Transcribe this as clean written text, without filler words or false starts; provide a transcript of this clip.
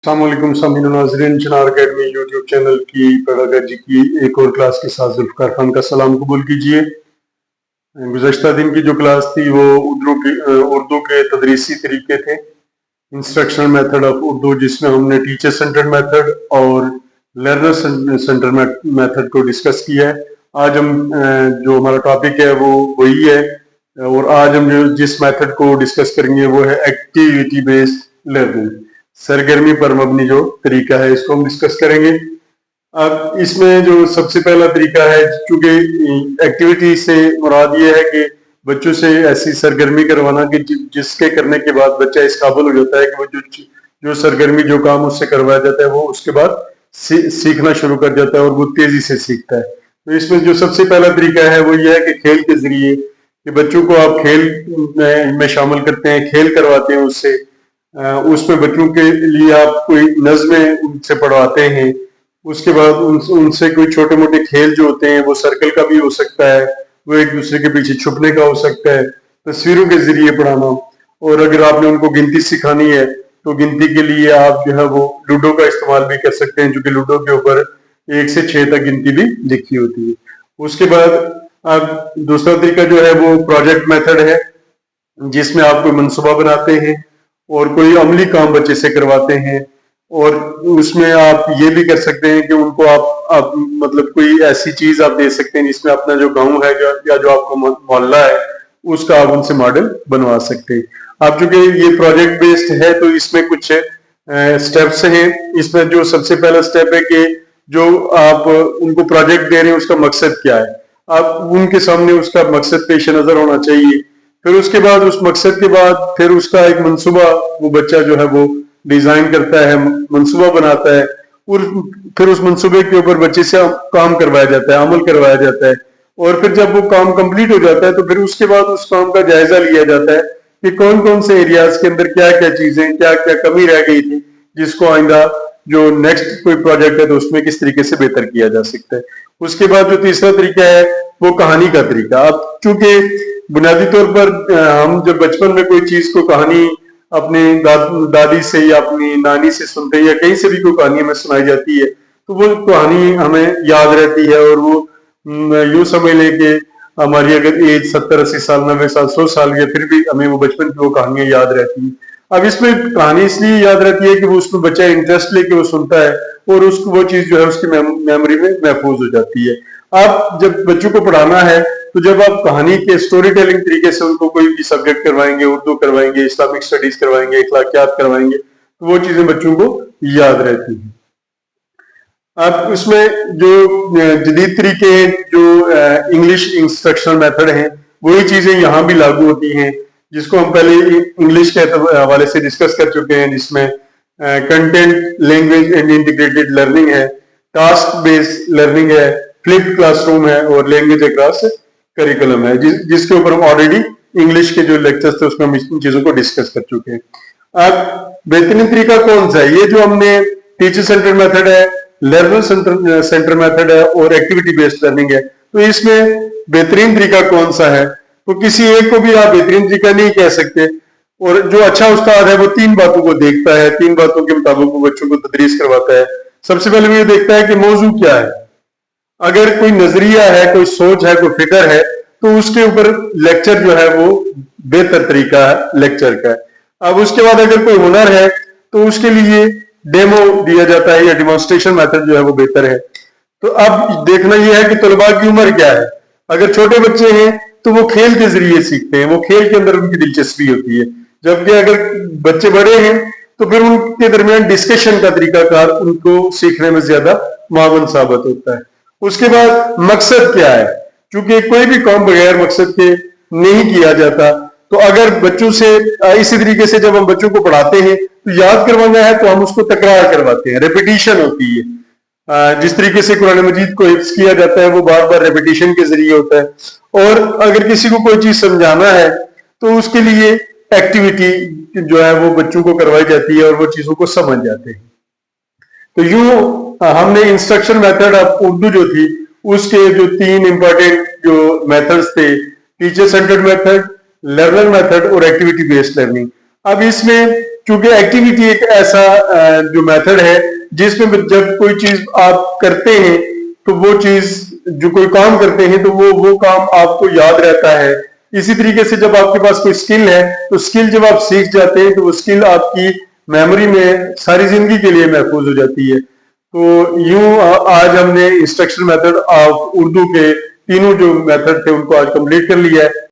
अस्सलामुअलैकुम सामीन नाज़रीन, चिनार अकेडमी यूट्यूब चैनल की पेडागॉजी की एक और क्लास के साथ जुल्फ़िकार खान का सलाम कबूल कीजिए। गुज़श्ता दिन की जो क्लास थी वो उर्दू के तदरीसी तरीके थे, इंस्ट्रक्शनल मेथड ऑफ उर्दू, जिसमें हमने टीचर सेंटर्ड मेथड और लर्नर सेंटर्ड मेथड को डिस्कस किया है। आज हम जो हमारा टॉपिक है वो वही है, और आज हम जिस मेथड को डिस्कस करेंगे वो है एक्टिविटी बेस्ड लर्निंग। सरगर्मी पर मबनी जो तरीका है इसको हम डिस्कस करेंगे। अब इसमें जो सबसे पहला तरीका है, चूंकि एक्टिविटी से मुराद ये है कि बच्चों से ऐसी सरगर्मी करवाना कि जिसके करने के बाद बच्चा इस काबिल हो जाता है कि वो जो सरगर्मी जो काम उससे करवाया जाता है वो उसके बाद सीखना शुरू कर जाता है और वो तेजी से सीखता है। तो इसमें जो सबसे पहला तरीका है वो ये है कि खेल के जरिए कि बच्चों को आप खेल में शामिल करते हैं, खेल करवाते हैं उससे। उसमें बच्चों के लिए आप कोई नज़में उनसे पढ़वाते हैं। उसके बाद उनसे कोई छोटे मोटे खेल जो होते हैं वो सर्कल का भी हो सकता है, वो एक दूसरे के पीछे छुपने का हो सकता है, तस्वीरों के जरिए पढ़ाना। और अगर आपने उनको गिनती सिखानी है तो गिनती के लिए आप जो है वो लूडो का इस्तेमाल भी कर सकते हैं, क्योंकि लूडो के ऊपर 1 से 6 तक गिनती भी लिखी होती है। उसके बाद अब दूसरा तरीका जो है वो प्रोजेक्ट मेथड है, जिसमें आप कोई मनसूबा बनाते हैं और कोई अमली काम बच्चे से करवाते हैं। और उसमें आप ये भी कर सकते हैं कि उनको आप मतलब कोई ऐसी चीज आप दे सकते हैं जिसमें अपना जो गांव है या जो आपका मोहल्ला है उसका आप उनसे मॉडल बनवा सकते हैं। आप चूंकि ये प्रोजेक्ट बेस्ड है तो इसमें कुछ स्टेप्स हैं। इसमें जो सबसे पहला स्टेप है कि जो आप उनको प्रोजेक्ट दे रहे हैं उसका मकसद क्या है, आप उनके सामने उसका मकसद पेश नजर होना चाहिए। फिर उसके बाद उस मकसद के बाद फिर उसका एक मंसूबा वो बच्चा जो है वो डिजाइन करता है, मंसूबा बनाता है, और फिर उस मंसूबे के ऊपर बच्चे से काम करवाया जाता है, अमल करवाया जाता है। और फिर जब वो काम कंप्लीट हो जाता है तो फिर उसके बाद उस काम का जायजा लिया जाता है कि कौन कौन से एरियाज के अंदर क्या क्या चीजें, क्या क्या कमी रह गई थी, जिसको आइंदा जो नेक्स्ट कोई प्रोजेक्ट है तो उसमें किस तरीके से बेहतर किया जा सकता है। उसके बाद जो तीसरा तरीका है वो कहानी का तरीका। अब चूंकि बुनियादी तौर पर हम जब बचपन में कोई चीज को कहानी अपने दादी से या अपनी नानी से सुनते हैं या कहीं से भी कोई कहानी हमें सुनाई जाती है तो वो कहानी हमें याद रहती है, और वो यूं समझ लें कि हमारी अगर एज 70-80 साल, 90 साल, 100 साल है, फिर भी हमें वो बचपन की वो कहानियां याद रहती हैं। अब इसमें कहानी इसलिए याद रहती है कि वो उसमें बच्चा इंटरेस्ट लेके वो सुनता है और उसको वो चीज जो है उसकी मेमोरी में महफूज हो जाती है। आप जब बच्चों को पढ़ाना है तो जब आप कहानी के स्टोरी टेलिंग तरीके से उनको कोई भी सब्जेक्ट करवाएंगे, उर्दू करवाएंगे, इस्लामिक स्टडीज करवाएंगे, इखलाकियात करवाएंगे, तो वो चीजें बच्चों को याद रहती हैं। अब उसमें जो जदीद तरीके हैं, जो इंग्लिश इंस्ट्रक्शनल मेथड हैं, वही चीजें यहाँ भी लागू होती हैं, जिसको हम पहले इंग्लिश के हवाले से डिस्कस कर चुके हैं, जिसमें content, language and integrated learning है, टास्क बेस्ड लर्निंग है, फ्लिप्ड क्लासरूम है और लैंग्वेज अक्रॉस करिकुलम है, जिसके ऊपर हम ऑलरेडी इंग्लिश के जो लेक्चर्स थे उसमें हम इन चीजों को डिस्कस कर चुके हैं। अब बेहतरीन तरीका कौन सा है? ये जो हमने टीचर सेंटर मेथड है, लर्नर सेंटर मेथड है और एक्टिविटी बेस्ड लर्निंग है, तो इसमें बेहतरीन तरीका कौन सा है? तो किसी एक को भी आप बेहतरीन तरीका नहीं कह सकते। और जो अच्छा उस्ताद है वो 3 बातों को देखता है, 3 बातों के मुताबिक वो बच्चों को तदरीस करवाता है। सबसे पहले वो ये देखता है कि मौजू क्या है। अगर कोई नजरिया है, कोई सोच है, कोई फिक्र है, तो उसके ऊपर लेक्चर जो है वो बेहतर तरीका है लेक्चर का। अब उसके बाद अगर कोई हुनर है तो उसके लिए डेमो दिया जाता है या डिमॉन्स्ट्रेशन मेथड जो है वो बेहतर है। तो अब देखना यह है कि तलबा की उम्र क्या है। अगर छोटे बच्चे हैं तो वो खेल के जरिए सीखते हैं, वो खेल के अंदर उनकी दिलचस्पी होती है। जबकि अगर बच्चे बड़े हैं तो फिर उनके दरमियान डिस्कशन का तरीकाकार उनको सीखने में ज्यादा मावन साबित होता है। उसके बाद मकसद क्या है, क्योंकि कोई भी काम बगैर मकसद के नहीं किया जाता। तो अगर बच्चों से इसी तरीके से जब हम बच्चों को पढ़ाते हैं तो याद करवाना है तो हम उसको तकरार करवाते हैं, रेपिटिशन होती है। जिस तरीके से कुरान मजीद को हिफ्ज किया जाता है वो बार बार रेपिटिशन के जरिए होता है। और अगर किसी को कोई चीज समझाना है तो उसके लिए एक्टिविटी जो है वो बच्चों को करवाई जाती है और वो चीजों को समझ जाते हैं। तो यूं हमने इंस्ट्रक्शन मेथड ऑफ उर्दू जो थी उसके जो 3 इंपॉर्टेंट जो मेथड्स थे, teacher centred method, learner method और एक्टिविटी बेस्ड लर्निंग। अब इसमें क्योंकि एक्टिविटी एक ऐसा जो मेथड है जिसमें जब कोई चीज आप करते हैं तो वो चीज जो कोई काम करते हैं तो वो काम आपको याद रहता है। इसी तरीके से जब आपके पास कोई स्किल है तो स्किल जब आप सीख जाते हैं तो वो स्किल आपकी मेमोरी में सारी जिंदगी के लिए महफूज हो जाती है। तो यूं आज हमने इंस्ट्रक्शन मेथड ऑफ उर्दू के तीनों जो मेथड थे उनको आज कंप्लीट कर लिया है।